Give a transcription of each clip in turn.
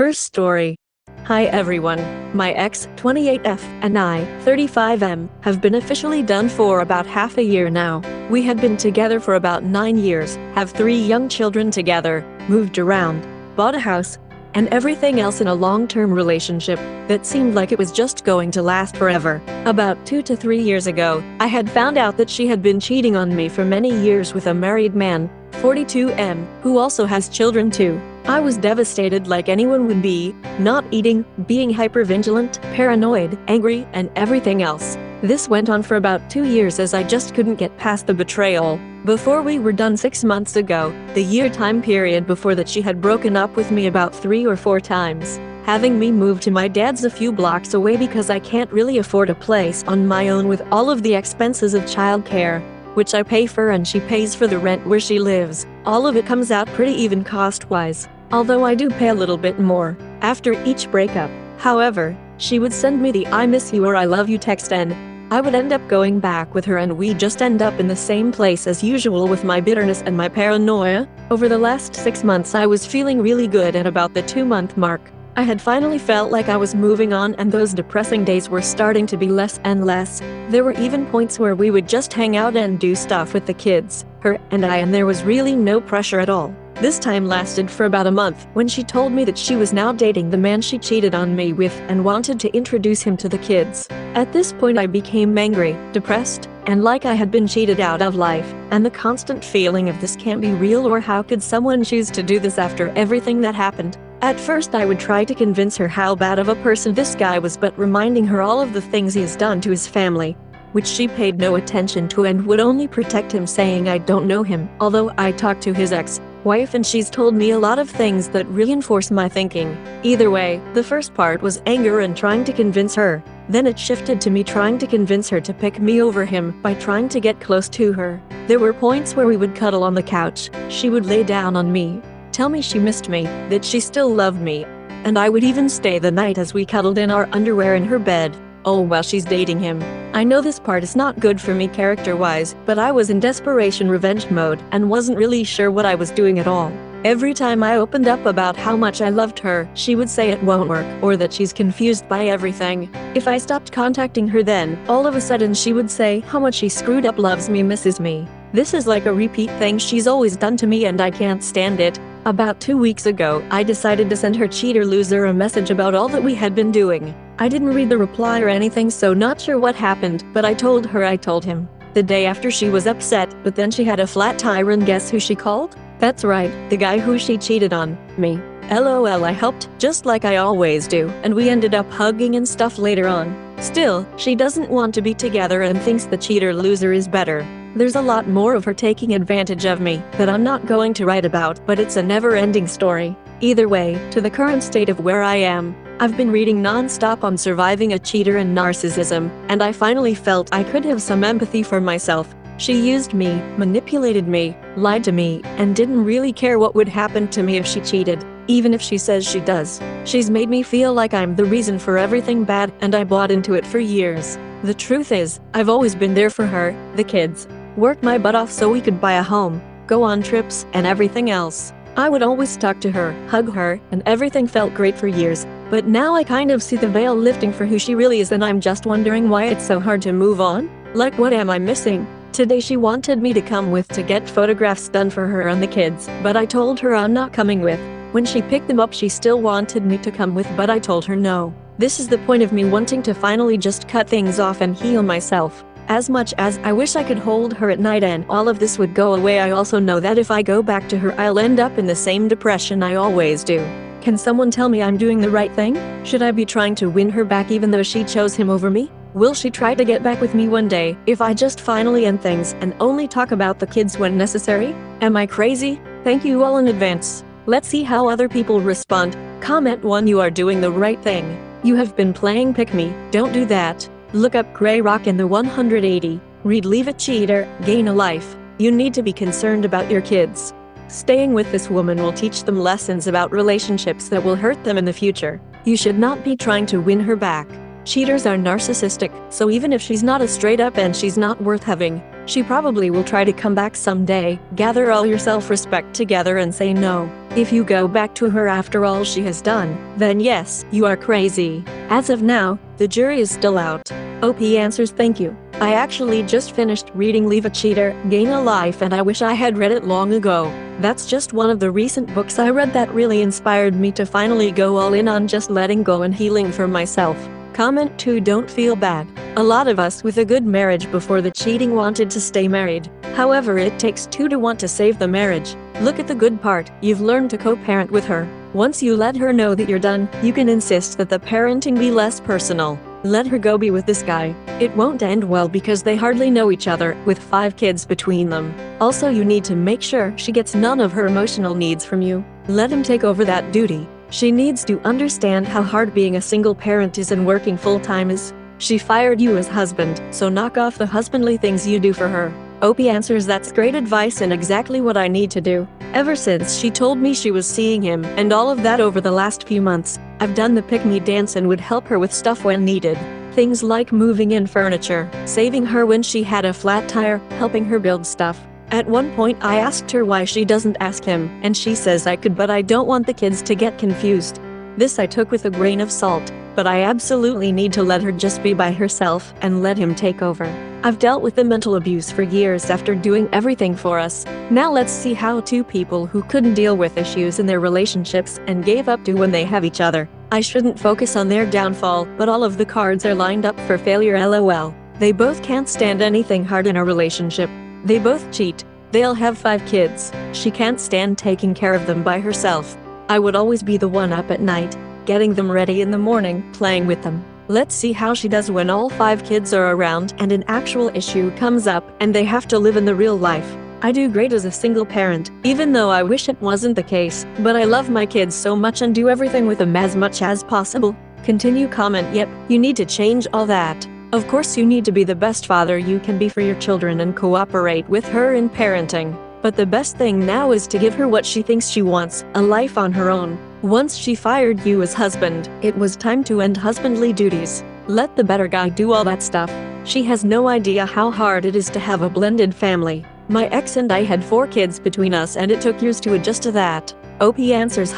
First story. Hi everyone. My ex, 28F, and I, 35M, have been officially done for about half a year now. We had been together for about 9 years, have 3 young children together, moved around, bought a house, and everything else in a long-term relationship that seemed like it was just going to last forever. About 2 to 3 years ago, I had found out that she had been cheating on me for many years with a married man, 42M, who also has children too. I was devastated like anyone would be, not eating, being hypervigilant, paranoid, angry, and everything else. This went on for about 2 years as I just couldn't get past the betrayal. Before we were done 6 months ago, the year time period before that, she had broken up with me about 3 or 4 times, having me move to my dad's a few blocks away because I can't really afford a place on my own with all of the expenses of childcare, which I pay for, and she pays for the rent where she lives. All of it comes out pretty even cost-wise, although I do pay a little bit more after each breakup. However, she would send me the "I miss you" or "I love you" text, and I would end up going back with her, and we just end up in the same place as usual with my bitterness and my paranoia. Over the last 6 months I was feeling really good. At about the 2-month mark, I had finally felt like I was moving on, and those depressing days were starting to be less and less. There were even points where we would just hang out and do stuff with the kids, her and I, and there was really no pressure at all. This time lasted for about a month, when she told me that she was now dating the man she cheated on me with and wanted to introduce him to the kids. At this point I became angry, depressed, and like I had been cheated out of life, and the constant feeling of this can't be real, or how could someone choose to do this after everything that happened. At first I would try to convince her how bad of a person this guy was, but reminding her all of the things he has done to his family, which she paid no attention to and would only protect him, saying I don't know him. Although I talked to his ex-wife and she's told me a lot of things that reinforce my thinking. Either way, the first part was anger and trying to convince her. Then it shifted to me trying to convince her to pick me over him by trying to get close to her. There were points where we would cuddle on the couch. She would lay down on me, tell me she missed me, that she still loved me, and I would even stay the night as we cuddled in our underwear in her bed. Oh, while she's dating him. I know this part is not good for me character-wise, but I was in desperation revenge mode and wasn't really sure what I was doing at all. Every time I opened up about how much I loved her, she would say it won't work, or that she's confused by everything. If I stopped contacting her, then all of a sudden she would say how much she screwed up, loves me, misses me. This is like a repeat thing she's always done to me, and I can't stand it. About 2 weeks ago, I decided to send her cheater loser a message about all that we had been doing. I didn't read the reply or anything, so not sure what happened, but I told her I told him. The day after she was upset, but then she had a flat tire, and guess who she called? That's right, the guy who she cheated on me. LOL, I helped, just like I always do, and we ended up hugging and stuff later on. Still, she doesn't want to be together and thinks the cheater loser is better. There's a lot more of her taking advantage of me that I'm not going to write about, but it's a never-ending story. Either way, to the current state of where I am, I've been reading non-stop on surviving a cheater and narcissism, and I finally felt I could have some empathy for myself. She used me, manipulated me, lied to me, and didn't really care what would happen to me if she cheated, even if she says she does. She's made me feel like I'm the reason for everything bad, and I bought into it for years. The truth is, I've always been there for her, the kids, worked my butt off so we could buy a home, go on trips, and everything else. I would always talk to her, hug her, and everything felt great for years. But now I kind of see the veil lifting for who she really is, and I'm just wondering why it's so hard to move on. Like, what am I missing? Today she wanted me to come with to get photographs done for her and the kids, but I told her I'm not coming with. When she picked them up, she still wanted me to come with, but I told her no. This is the point of me wanting to finally just cut things off and heal myself. As much as I wish I could hold her at night and all of this would go away, I also know that if I go back to her, I'll end up in the same depression I always do. Can someone tell me I'm doing the right thing? Should I be trying to win her back even though she chose him over me? Will she try to get back with me one day if I just finally end things and only talk about the kids when necessary? Am I crazy? Thank you all in advance. Let's see how other people respond. Comment 1. You are doing the right thing. You have been playing pick me. Don't do that. Look up Grey Rock in the 180. Read Leave a Cheater, Gain a Life. You need to be concerned about your kids. Staying with this woman will teach them lessons about relationships that will hurt them in the future. You should not be trying to win her back. Cheaters are narcissistic, so even if she's not a straight up and she's not worth having, She probably will try to come back someday. Gather all your self-respect together and say no. If you go back to her after all she has done, then yes, you are crazy. As of now, the jury is still out. OP answers thank you. I actually just finished reading Leave a Cheater, Gain a Life, and I wish I had read it long ago. That's just one of the recent books I read that really inspired me to finally go all in on just letting go and healing for myself. Comment 2. Don't feel bad. A lot of us with a good marriage before the cheating wanted to stay married. However, it takes two to want to save the marriage. Look at the good part, you've learned to co-parent with her. Once you let her know that you're done, you can insist that the parenting be less personal. Let her go be with this guy. It won't end well because they hardly know each other, with 5 kids between them. Also, you need to make sure she gets none of her emotional needs from you. Let him take over that duty. She needs to understand how hard being a single parent is and working full-time is. She fired you as husband, so knock off the husbandly things you do for her. OP answers that's great advice and exactly what I need to do. Ever since she told me she was seeing him and all of that over the last few months, I've done the pick-me dance and would help her with stuff when needed. Things like moving in furniture, saving her when she had a flat tire, helping her build stuff. At one point I asked her why she doesn't ask him, and she says I could but I don't want the kids to get confused. This I took with a grain of salt, but I absolutely need to let her just be by herself and let him take over. I've dealt with the mental abuse for years after doing everything for us. Now let's see how 2 people who couldn't deal with issues in their relationships and gave up do when they have each other. I shouldn't focus on their downfall, but all of the cards are lined up for failure lol. They both can't stand anything hard in a relationship. They both cheat. They'll have 5 kids. She can't stand taking care of them by herself. I would always be the one up at night, getting them ready in the morning, playing with them. Let's see how she does when all 5 kids are around and an actual issue comes up and they have to live in the real life. I do great as a single parent, even though I wish it wasn't the case, but I love my kids so much and do everything with them as much as possible. Continue. Comment yep, you need to change all that. Of course you need to be the best father you can be for your children and cooperate with her in parenting. But the best thing now is to give her what she thinks she wants, a life on her own. Once she fired you as husband, it was time to end husbandly duties. Let the better guy do all that stuff. She has no idea how hard it is to have a blended family. My ex and I had 4 kids between us and it took years to adjust to that. OP answers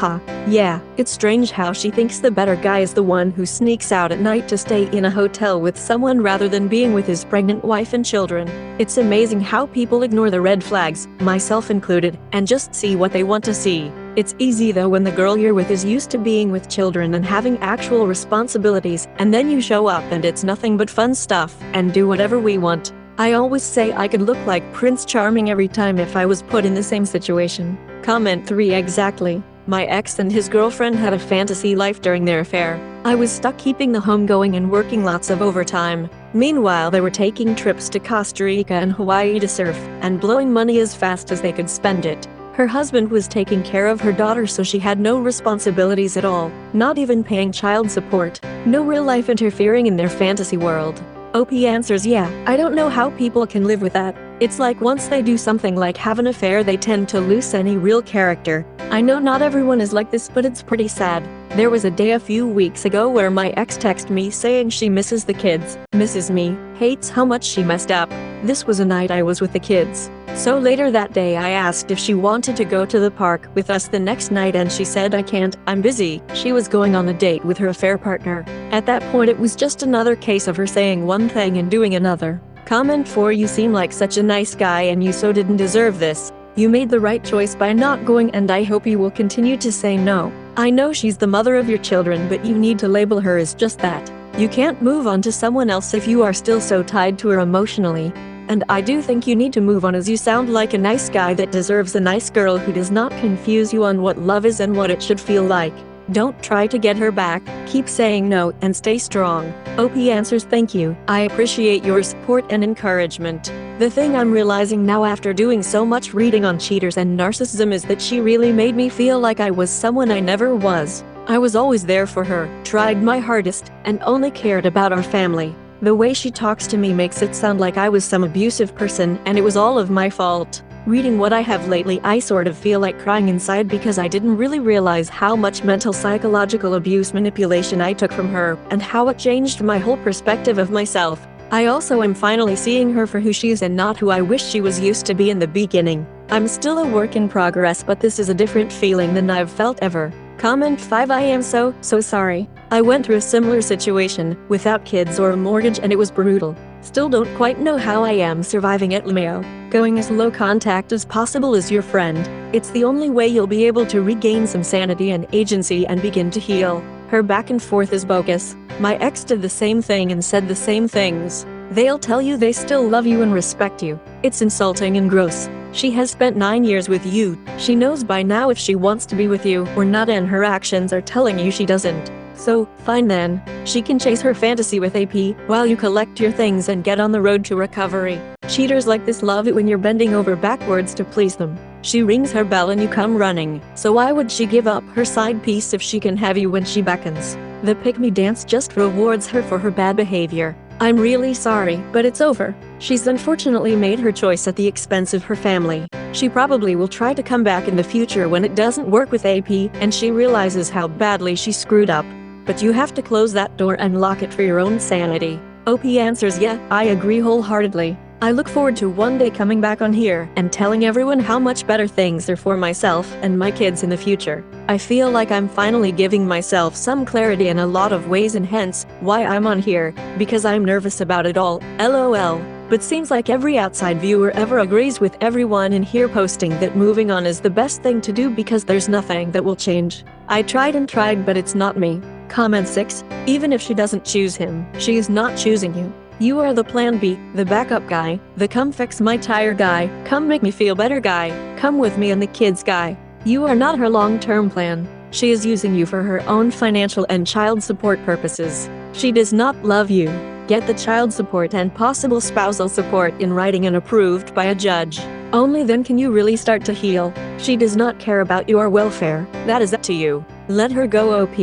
yeah, it's strange how she thinks the better guy is the one who sneaks out at night to stay in a hotel with someone rather than being with his pregnant wife and children. It's amazing how people ignore the red flags, myself included, and just see what they want to see. It's easy though when the girl you're with is used to being with children and having actual responsibilities, and then you show up and it's nothing but fun stuff, and do whatever we want. I always say I could look like Prince Charming every time if I was put in the same situation. Comment 3 exactly. My ex and his girlfriend had a fantasy life during their affair. I was stuck keeping the home going and working lots of overtime. Meanwhile, they were taking trips to Costa Rica and Hawaii to surf, and blowing money as fast as they could spend it. Her husband was taking care of her daughter so she had no responsibilities at all, not even paying child support. No real life interfering in their fantasy world. OP answers yeah, I don't know how people can live with that. It's like once they do something like have an affair they tend to lose any real character. I know not everyone is like this, but it's pretty sad. There was a day a few weeks ago where my ex texted me saying she misses the kids, misses me, hates how much she messed up. This was a night I was with the kids. So later that day I asked if she wanted to go to the park with us the next night and she said I can't, I'm busy. She was going on a date with her affair partner. At that point it was just another case of her saying one thing and doing another. Comment 4 you seem like such a nice guy and you so didn't deserve this. You made the right choice by not going and I hope you will continue to say no. I know she's the mother of your children but you need to label her as just that. You can't move on to someone else if you are still so tied to her emotionally. And I do think you need to move on as you sound like a nice guy that deserves a nice girl who does not confuse you on what love is and what it should feel like. Don't try to get her back, keep saying no and stay strong. OP answers thank you, I appreciate your support and encouragement. The thing I'm realizing now after doing so much reading on cheaters and narcissism is that she really made me feel like I was someone I never was. I was always there for her, tried my hardest, and only cared about our family. The way she talks to me makes it sound like I was some abusive person and it was all of my fault. Reading what I have lately, I sort of feel like crying inside because I didn't really realize how much mental psychological abuse manipulation I took from her and how it changed my whole perspective of myself. I also am finally seeing her for who she is and not who I wish she was used to be in the beginning. I'm still a work in progress, but this is a different feeling than I've felt ever. Comment 5. I am so sorry. I went through a similar situation, without kids or a mortgage, and it was brutal. Still don't quite know how I am surviving it. Lemao. Going as low contact as possible is your friend. It's the only way you'll be able to regain some sanity and agency and begin to heal. Her back and forth is bogus. My ex did the same thing and said the same things. They'll tell you they still love you and respect you. It's insulting and gross. She has spent 9 years with you. She knows by now if she wants to be with you or not, and her actions are telling you she doesn't. So, fine then. She can chase her fantasy with AP while you collect your things and get on the road to recovery. Cheaters like this love it when you're bending over backwards to please them. She rings her bell and you come running. So why would she give up her side piece if she can have you when she beckons? The pick-me dance just rewards her for her bad behavior. I'm really sorry, but it's over. She's unfortunately made her choice at the expense of her family. She probably will try to come back in the future when it doesn't work with AP and she realizes how badly she screwed up. But you have to close that door and lock it for your own sanity. OP answers, yeah, I agree wholeheartedly. I look forward to one day coming back on here and telling everyone how much better things are for myself and my kids in the future. I feel like I'm finally giving myself some clarity in a lot of ways, and hence why I'm on here, because I'm nervous about it all, lol. But seems like every outside viewer ever agrees with everyone in here posting that moving on is the best thing to do because there's nothing that will change. I tried and tried, but it's not me. Comment 6. Even if she doesn't choose him, she is not choosing you. You are the plan B, the backup guy, the come fix my tire guy, come make me feel better guy, come with me and the kids guy. You are not her long-term plan. She is using you for her own financial and child support purposes. She does not love you. Get the child support and possible spousal support in writing and approved by a judge. Only then can you really start to heal. She does not care about your welfare. That is up to you. Let her go, OP.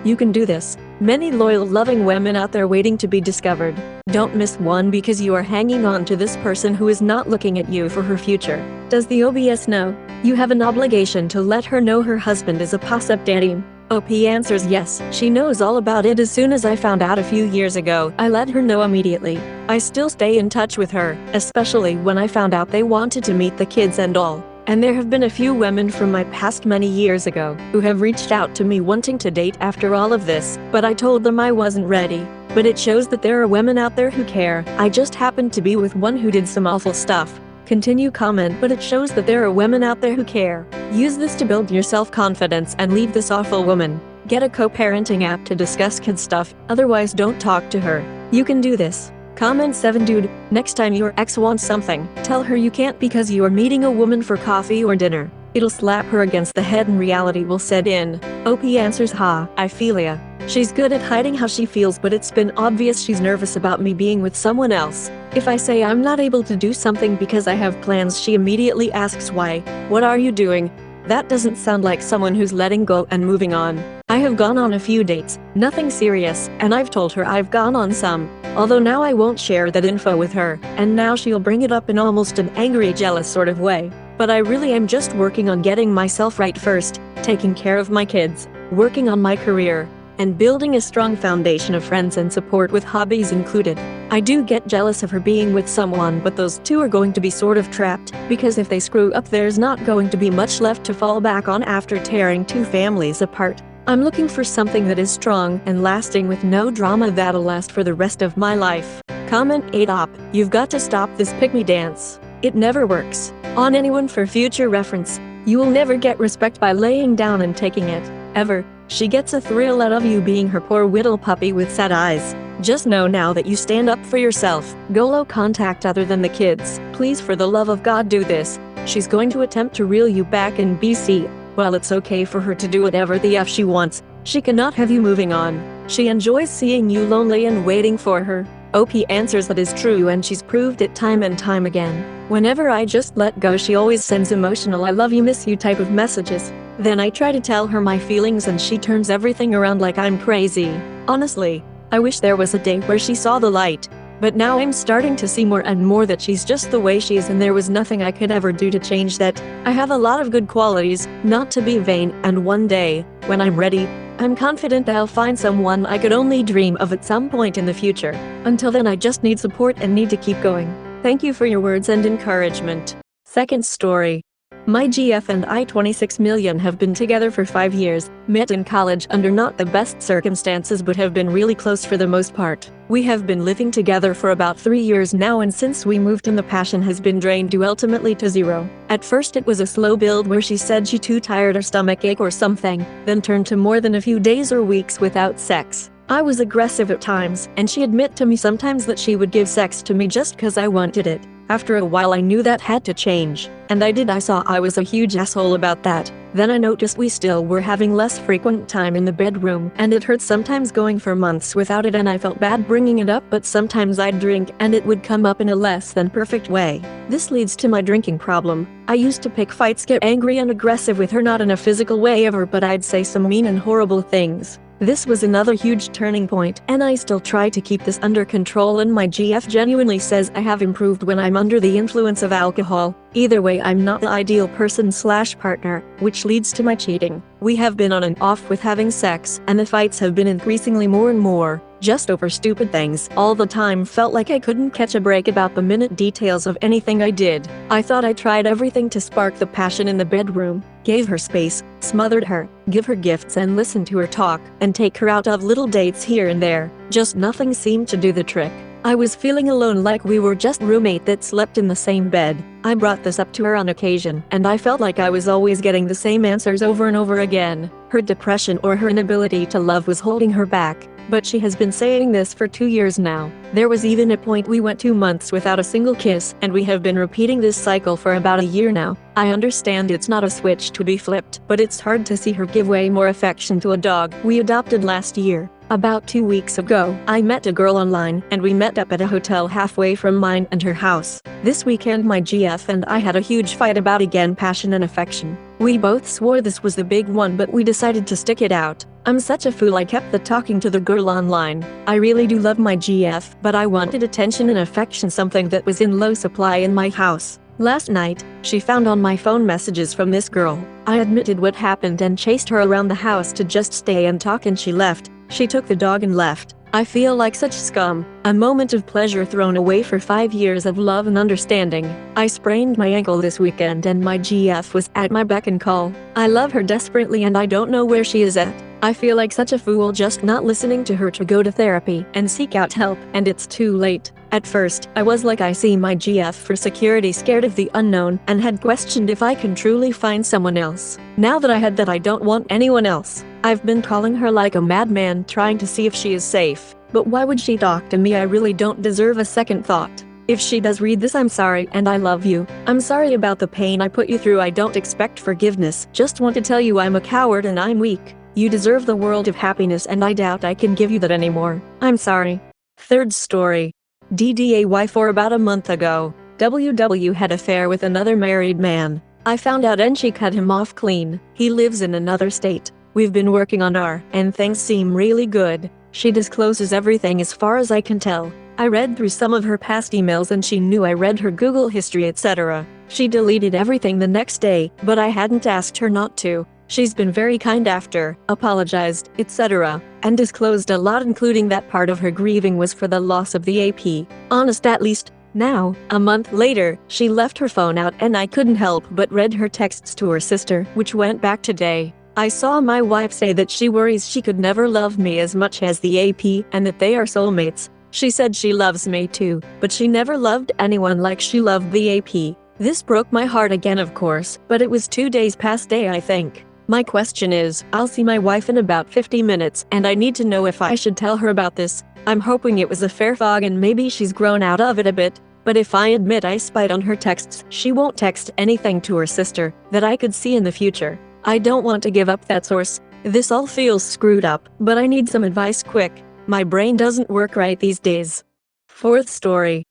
You can do this. Many loyal, loving women out there waiting to be discovered. Don't miss one because you are hanging on to this person who is not looking at you for her future. Does the OBS know? You have an obligation to let her know her husband is a pass-up daddy. OP answers yes, she knows all about it. As soon as I found out a few years ago, I let her know immediately. I still stay in touch with her, especially when I found out they wanted to meet the kids and all. And there have been a few women from my past many years ago who have reached out to me wanting to date after all of this, but I told them I wasn't ready. But it shows that there are women out there who care. I just happened to be with one who did some awful stuff. Continue comment, but it shows that there are women out there who care. Use this to build your self-confidence and leave this awful woman. Get a co-parenting app to discuss kid stuff, otherwise don't talk to her. You can do this. Comment 7. Dude, next time your ex wants something, tell her you can't because you are meeting a woman for coffee or dinner. It'll slap her against the head and reality will set in. OP answers, ha, I feel ya. She's good at hiding how she feels, but it's been obvious she's nervous about me being with someone else. If I say I'm not able to do something because I have plans, she immediately asks why. What are you doing? That doesn't sound like someone who's letting go and moving on. I have gone on a few dates, nothing serious, and I've told her I've gone on some. Although now I won't share that info with her, and now she'll bring it up in almost an angry, jealous sort of way. But I really am just working on getting myself right first, taking care of my kids, working on my career, and building a strong foundation of friends and support with hobbies included. I do get jealous of her being with someone, but those two are going to be sort of trapped, because if they screw up there's not going to be much left to fall back on after tearing two families apart. I'm looking for something that is strong and lasting with no drama that'll last for the rest of my life. Comment 8. Op, you've got to stop this pick-me dance. It never works on anyone. For future reference, you will never get respect by laying down and taking it, ever. She gets a thrill out of you being her poor little puppy with sad eyes. Just know now that you stand up for yourself. Go low contact other than the kids. Please, for the love of God, do this. She's going to attempt to reel you back in BC. While it's okay for her to do whatever the F she wants, she cannot have you moving on. She enjoys seeing you lonely and waiting for her. OP answers that is true, and she's proved it time and time again. Whenever I just let go, she always sends emotional I love you, miss you type of messages. Then I try to tell her my feelings and she turns everything around like I'm crazy. Honestly, I wish there was a day where she saw the light. But now I'm starting to see more and more that she's just the way she is, and there was nothing I could ever do to change that. I have a lot of good qualities, not to be vain, and one day, when I'm ready, I'm confident I'll find someone I could only dream of at some point in the future. Until then, I just need support and need to keep going. Thank you for your words and encouragement. Second story. My GF and I, 26 million, have been together for 5 years, met in college under not the best circumstances but have been really close for the most part. We have been living together for about 3 years now, and since we moved in, the passion has been drained to ultimately to zero. At first it was a slow build where she said she too tired or stomach ache or something, then turned to more than a few days or weeks without sex. I was aggressive at times, and she admit to me sometimes that she would give sex to me just cause I wanted it. After a while I knew that had to change, and I did. I saw I was a huge asshole about that. Then I noticed we still were having less frequent time in the bedroom, and it hurt sometimes going for months without it, and I felt bad bringing it up, but sometimes I'd drink and it would come up in a less than perfect way. This leads to my drinking problem. I used to pick fights, get angry and aggressive with her, not in a physical way ever, but I'd say some mean and horrible things. This was another huge turning point, and I still try to keep this under control, and my GF genuinely says I have improved when I'm under the influence of alcohol. Either way, I'm not the ideal person/partner, which leads to my cheating. We have been on and off with having sex, and the fights have been increasingly more and more, just over stupid things. All the time felt like I couldn't catch a break about the minute details of anything I did. I thought I tried everything to spark the passion in the bedroom, gave her space, smothered her, give her gifts and listen to her talk, and take her out of little dates here and there. Just nothing seemed to do the trick. I was feeling alone, like we were just roommate that slept in the same bed. I brought this up to her on occasion, and I felt like I was always getting the same answers over and over again. Her depression or her inability to love was holding her back. But she has been saying this for 2 years now. There was even a point we went 2 months without a single kiss, and we have been repeating this cycle for about a year now. I understand it's not a switch to be flipped, but it's hard to see her give way more affection to a dog we adopted last year. About 2 weeks ago, I met a girl online, and we met up at a hotel halfway from mine and her house. This weekend my GF and I had a huge fight about again passion and affection. We both swore this was the big one, but we decided to stick it out. I'm such a fool, I kept the talking to the girl online. I really do love my GF, but I wanted attention and affection, something that was in low supply in my house. Last night, she found on my phone messages from this girl. I admitted what happened and chased her around the house to just stay and talk, and she left. She took the dog and left. I feel like such scum. A moment of pleasure thrown away for 5 years of love and understanding. I sprained my ankle this weekend and my GF was at my beck and call. I love her desperately and I don't know where she is at. I feel like such a fool just not listening to her to go to therapy and seek out help, and it's too late. At first, I was like I see my GF for security, scared of the unknown, and had questioned if I can truly find someone else. Now that I had that, I don't want anyone else. I've been calling her like a madman, trying to see if she is safe. But why would she talk to me? I really don't deserve a second thought. If she does read this, I'm sorry and I love you. I'm sorry about the pain I put you through. I don't expect forgiveness, just want to tell you I'm a coward and I'm weak. You deserve the world of happiness and I doubt I can give you that anymore. I'm sorry. Third story. DDAY, for about a month ago, WW had an affair with another married man. I found out and she cut him off clean. He lives in another state. We've been working on and things seem really good. She discloses everything as far as I can tell. I read through some of her past emails and she knew I read her Google history, etc. She deleted everything the next day, but I hadn't asked her not to. She's been very kind after, apologized, etc., and disclosed a lot, including that part of her grieving was for the loss of the AP. Honest, at least. Now, a month later, she left her phone out and I couldn't help but read her texts to her sister, which went back today. I saw my wife say that she worries she could never love me as much as the AP and that they are soulmates. She said she loves me too, but she never loved anyone like she loved the AP. This broke my heart again, of course, but it was 2 days past day, I think. My question is, I'll see my wife in about 50 minutes and I need to know if I should tell her about this. I'm hoping it was a fair fog and maybe she's grown out of it a bit. But if I admit I spied on her texts, she won't text anything to her sister that I could see in the future. I don't want to give up that source. This all feels screwed up, but I need some advice quick. My brain doesn't work right these days. Fourth story.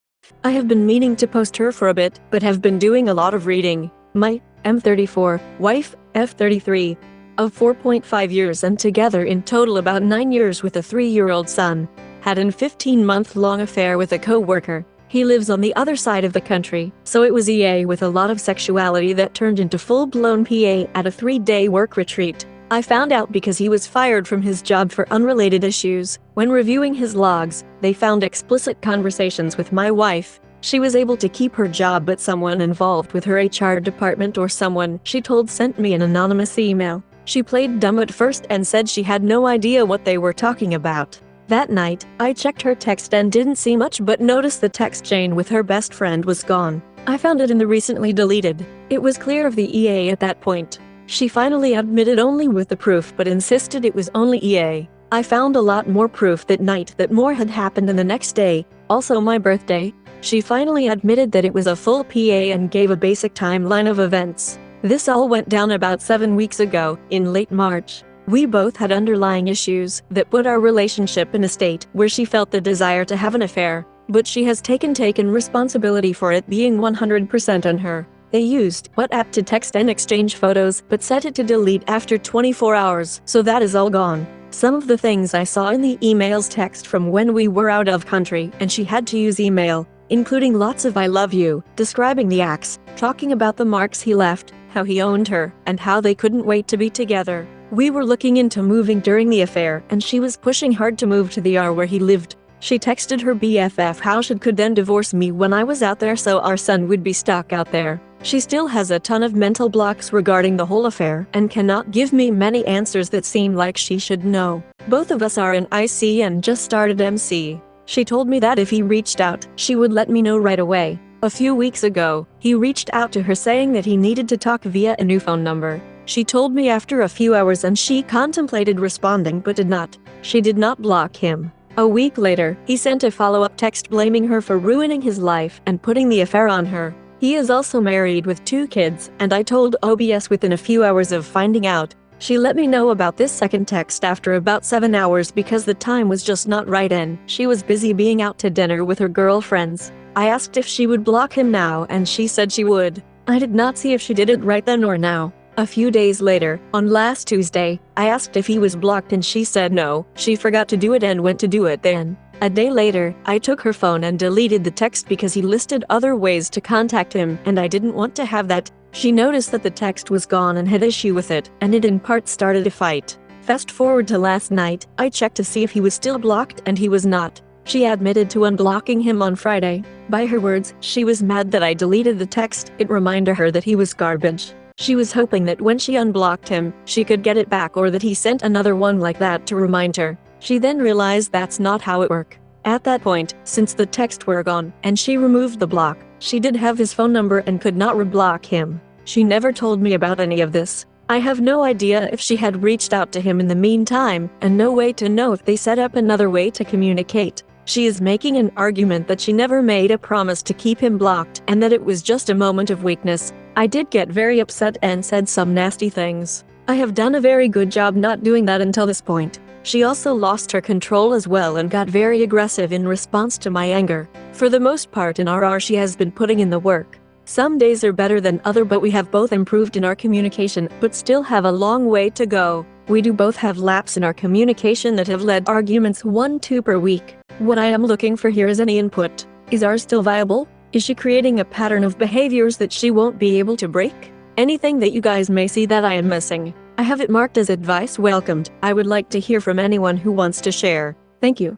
I have been meaning to post her for a bit, but have been doing a lot of reading. My M34 wife, F33, of 4.5 years and together in total about 9 years with a 3-year-old son, had an 15-month-long affair with a co-worker. He lives on the other side of the country, so it was EA with a lot of sexuality that turned into full-blown PA at a 3-day work retreat. I found out because he was fired from his job for unrelated issues. When reviewing his logs, they found explicit conversations with my wife. She was able to keep her job, but someone involved with her HR department or someone she told sent me an anonymous email. She played dumb at first and said she had no idea what they were talking about. That night, I checked her text and didn't see much but noticed the text chain with her best friend was gone. I found it in the recently deleted. It was clear of the EA at that point. She finally admitted only with the proof but insisted it was only EA. I found a lot more proof that night that more had happened in the next day, also my birthday. She finally admitted that it was a full PA and gave a basic timeline of events. This all went down about 7 weeks ago, in late March. We both had underlying issues that put our relationship in a state where she felt the desire to have an affair, but she has taken responsibility for it being 100% on her. They used WhatsApp to text and exchange photos, but set it to delete after 24 hours, so that is all gone. Some of the things I saw in the emails text from when we were out of country and she had to use email, including lots of I love you, describing the acts, talking about the marks he left, how he owned her, and how they couldn't wait to be together. We were looking into moving during the affair and she was pushing hard to move to the R where he lived. She texted her BFF how she could then divorce me when I was out there so our son would be stuck out there. She still has a ton of mental blocks regarding the whole affair and cannot give me many answers that seem like she should know. Both of us are in IC and just started MC. She told me that if he reached out, she would let me know right away. A few weeks ago, he reached out to her saying that he needed to talk via a new phone number. She told me after a few hours and she contemplated responding but did not. She did not block him. A week later, he sent a follow-up text blaming her for ruining his life and putting the affair on her. He is also married with 2 kids, and I told OBS within a few hours of finding out. She let me know about this second text after about 7 hours because the time was just not right and she was busy being out to dinner with her girlfriends. I asked if she would block him now and she said she would. I did not see if she did it right then or now. A few days later, on last Tuesday, I asked if he was blocked and she said no, she forgot to do it and went to do it then. A day later, I took her phone and deleted the text because he listed other ways to contact him and I didn't want to have that. She noticed that the text was gone and had issue with it, and it in part started a fight. Fast forward to last night, I checked to see if he was still blocked and he was not. She admitted to unblocking him on Friday. By her words, she was mad that I deleted the text. It reminded her that he was garbage. She was hoping that when she unblocked him, she could get it back or that he sent another one like that to remind her. She then realized that's not how it works. At that point, since the texts were gone, and she removed the block, she did have his phone number and could not reblock him. She never told me about any of this. I have no idea if she had reached out to him in the meantime, and no way to know if they set up another way to communicate. She is making an argument that she never made a promise to keep him blocked and that it was just a moment of weakness. I did get very upset and said some nasty things. I have done a very good job not doing that until this point. She also lost her control as well and got very aggressive in response to my anger. For the most part in RR she has been putting in the work. Some days are better than other but we have both improved in our communication but still have a long way to go. We do both have lapses in our communication that have led arguments 1-2 per week. What I am looking for here is any input. Is ours still viable? Is she creating a pattern of behaviors that she won't be able to break? Anything that you guys may see that I am missing. I have it marked as advice welcomed. I would like to hear from anyone who wants to share. Thank you.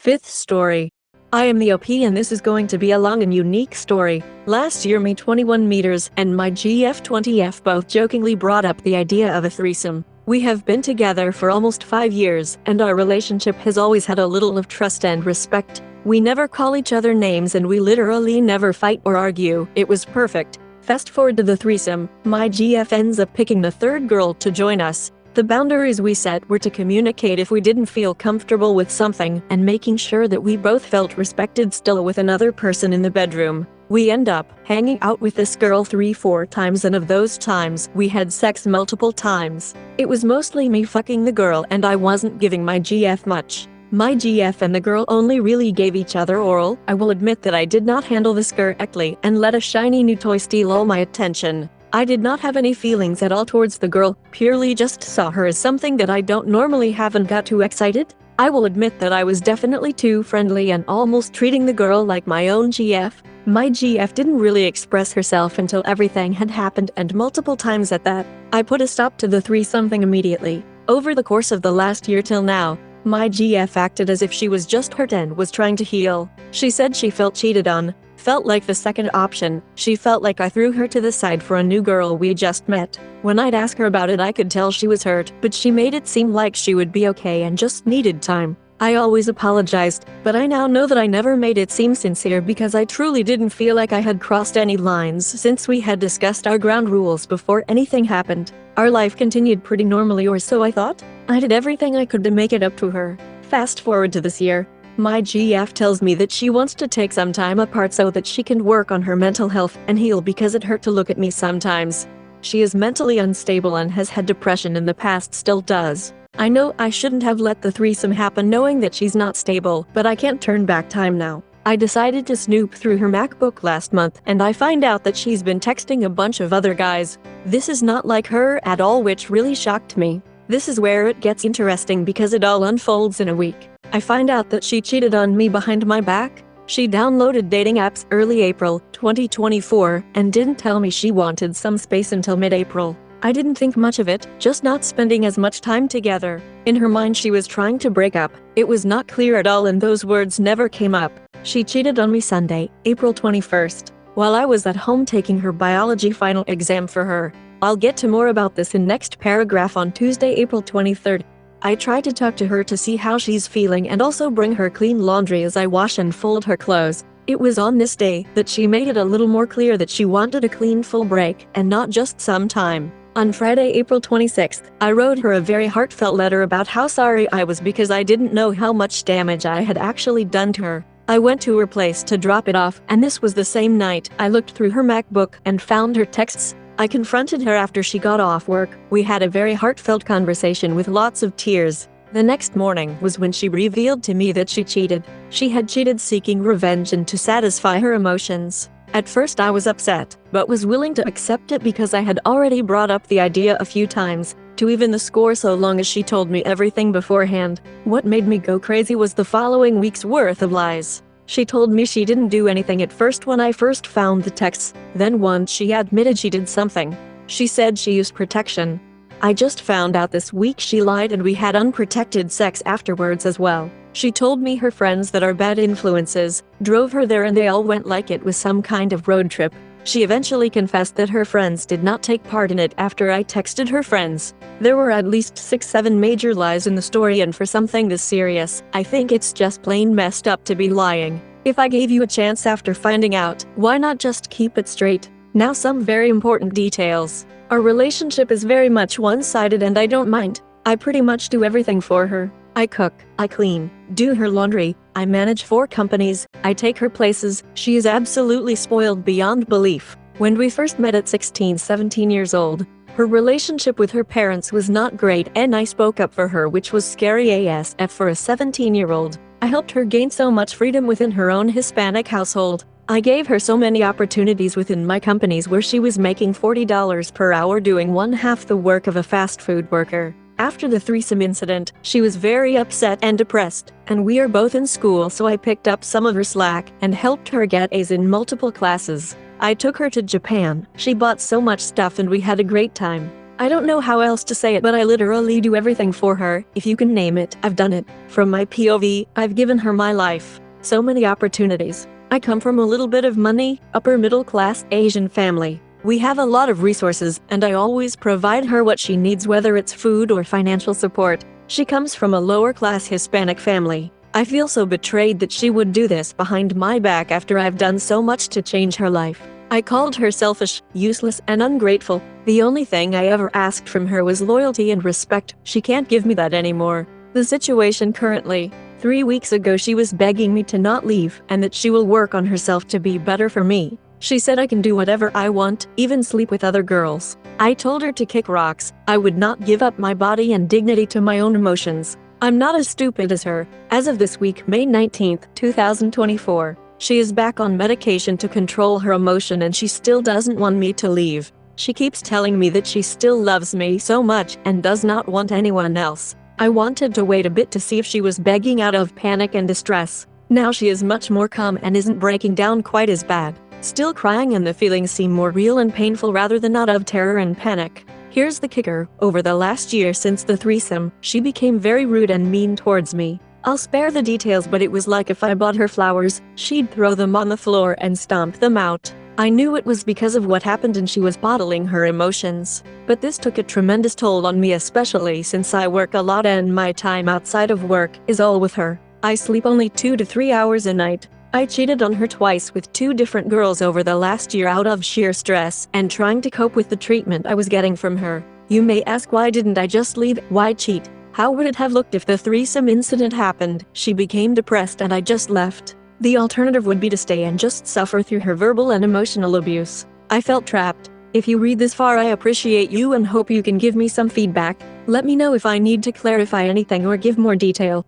5th story. I am the OP and this is going to be a long and unique story. Last year me 21 meters and my GF 20F both jokingly brought up the idea of a threesome. We have been together for almost 5 years and our relationship has always had a little of trust and respect. We never call each other names and we literally never fight or argue. It was perfect. Fast forward to the threesome, my GF ends up picking the 3rd girl to join us. The boundaries we set were to communicate if we didn't feel comfortable with something and making sure that we both felt respected still with another person in the bedroom. We end up hanging out with this girl 3-4 times and of those times we had sex multiple times. It was mostly me fucking the girl and I wasn't giving my GF much. My GF and the girl only really gave each other oral. I will admit that I did not handle this correctly and let a shiny new toy steal all my attention. I did not have any feelings at all towards the girl, purely just saw her as something that I don't normally have and got too excited. I will admit that I was definitely too friendly and almost treating the girl like my own GF. My GF didn't really express herself until everything had happened, and multiple times at that. I put a stop to the threesome immediately. Over the course of the last year till now, my GF acted as if she was just hurt and was trying to heal. She said she felt cheated on, felt like the second option. She felt like I threw her to the side for a new girl we just met. When I'd ask her about it, I could tell she was hurt, but she made it seem like she would be okay and just needed time. I always apologized, but I now know that I never made it seem sincere because I truly didn't feel like I had crossed any lines since we had discussed our ground rules before anything happened. Our life continued pretty normally, or so I thought. I did everything I could to make it up to her. Fast forward to this year. My GF tells me that she wants to take some time apart so that she can work on her mental health and heal because it hurt to look at me sometimes. She is mentally unstable and has had depression in the past, still does. I know I shouldn't have let the threesome happen knowing that she's not stable, but I can't turn back time now. I decided to snoop through her MacBook last month and I find out that she's been texting a bunch of other guys. This is not like her at all, which really shocked me. This is where it gets interesting because it all unfolds in a week. I find out that she cheated on me behind my back. She downloaded dating apps early April 2024 and didn't tell me she wanted some space until mid-April. I didn't think much of it, just not spending as much time together. In her mind she was trying to break up. It was not clear at all and those words never came up. She cheated on me Sunday, April 21st, while I was at home taking her biology final exam for her. I'll get to more about this in next paragraph. On Tuesday, April 23rd. I try to talk to her to see how she's feeling and also bring her clean laundry as I wash and fold her clothes. It was on this day that she made it a little more clear that she wanted a clean full break and not just some time. On Friday, April 26th, I wrote her a very heartfelt letter about how sorry I was because I didn't know how much damage I had actually done to her. I went to her place to drop it off, and this was the same night I looked through her MacBook and found her texts. I confronted her after she got off work. We had a very heartfelt conversation with lots of tears. The next morning was when she revealed to me that she cheated. She had cheated seeking revenge and to satisfy her emotions. At first I was upset, but was willing to accept it because I had already brought up the idea a few times, to even the score so long as she told me everything beforehand. What made me go crazy was the following week's worth of lies. She told me she didn't do anything at first when I first found the texts, then once she admitted she did something. She said she used protection. I just found out this week she lied and we had unprotected sex afterwards as well. She told me her friends that are bad influences drove her there and they all went like it was some kind of road trip. She eventually confessed that her friends did not take part in it after I texted her friends. There were at least 6-7 major lies in the story, and for something this serious, I think it's just plain messed up to be lying. If I gave you a chance after finding out, why not just keep it straight? Now some very important details. Our relationship is very much one-sided and I don't mind. I pretty much do everything for her. I cook, I clean, do her laundry, I manage 4 companies, I take her places. She is absolutely spoiled beyond belief. When we first met at 16-17 years old, her relationship with her parents was not great and I spoke up for her, which was scary ASF for a 17-year-old. I helped her gain so much freedom within her own Hispanic household. I gave her so many opportunities within my companies where she was making $40 per hour doing 1/2 the work of a fast food worker. After the threesome incident, she was very upset and depressed, and we are both in school, so I picked up some of her slack and helped her get A's in multiple classes. I took her to Japan. She bought so much stuff and we had a great time. I don't know how else to say it, but I literally do everything for her. If you can name it, I've done it. From my POV, I've given her my life. So many opportunities. I come from a little bit of money, upper middle class Asian family. We have a lot of resources, and I always provide her what she needs, whether it's food or financial support. She comes from a lower class Hispanic family. I feel so betrayed that she would do this behind my back after I've done so much to change her life. I called her selfish, useless, and ungrateful. The only thing I ever asked from her was loyalty and respect. She can't give me that anymore. The situation currently. 3 weeks ago she was begging me to not leave and that she will work on herself to be better for me. She said I can do whatever I want, even sleep with other girls. I told her to kick rocks. I would not give up my body and dignity to my own emotions. I'm not as stupid as her. As of this week, May 19th, 2024, she is back on medication to control her emotion and she still doesn't want me to leave. She keeps telling me that she still loves me so much and does not want anyone else. I wanted to wait a bit to see if she was begging out of panic and distress. Now she is much more calm and isn't breaking down quite as bad. Still crying, and the feelings seem more real and painful rather than not of terror and panic. Here's the kicker: over the last year since the threesome, she became very rude and mean towards me. I'll spare the details, but it was like if I bought her flowers, she'd throw them on the floor and stomp them out. I knew it was because of what happened and she was bottling her emotions. But this took a tremendous toll on me, especially since I work a lot and my time outside of work is all with her. I sleep only 2 to 3 hours a night. I cheated on her twice with 2 different girls over the last year out of sheer stress and trying to cope with the treatment I was getting from her. You may ask, why didn't I just leave? Why cheat? How would it have looked if the threesome incident happened? She became depressed and I just left. The alternative would be to stay and just suffer through her verbal and emotional abuse. I felt trapped. If you read this far, I appreciate you and hope you can give me some feedback. Let me know if I need to clarify anything or give more detail.